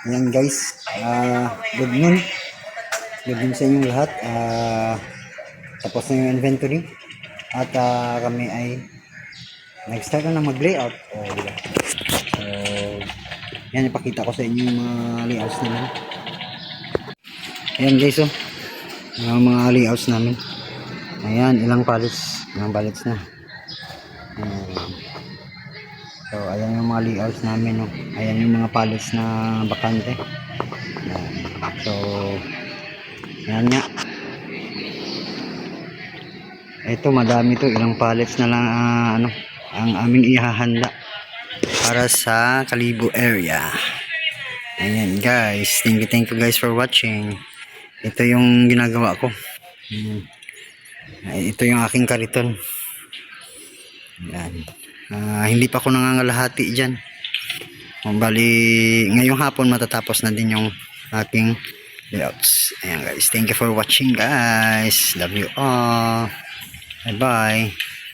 Ayan guys, good noon. Good noon sa inyong lahat. Tapos na yung inventory. At kami ay nag-start na mag-layout. Diba? So, yan, ipakita ko sa inyo yung mga layouts namin. Ayan guys, yung mga layouts namin. Ayan, ilang pallets na. So, ayan yung mga layouts namin. Ayan yung mga pallets na bakante. Ayan. So, ayan nga. Ito madami to, ilang pallets na lang ang aming ihahanda para sa Kalibo area. Ayan guys, thank you guys for watching. Ito yung ginagawa ko. Ito yung aking kariton. Ayan. Hindi pa ako nangangalahati dyan. Bali ngayong hapon matatapos na din yung aking layouts. Ayan guys, thank you for watching guys. Love you all. Bye bye.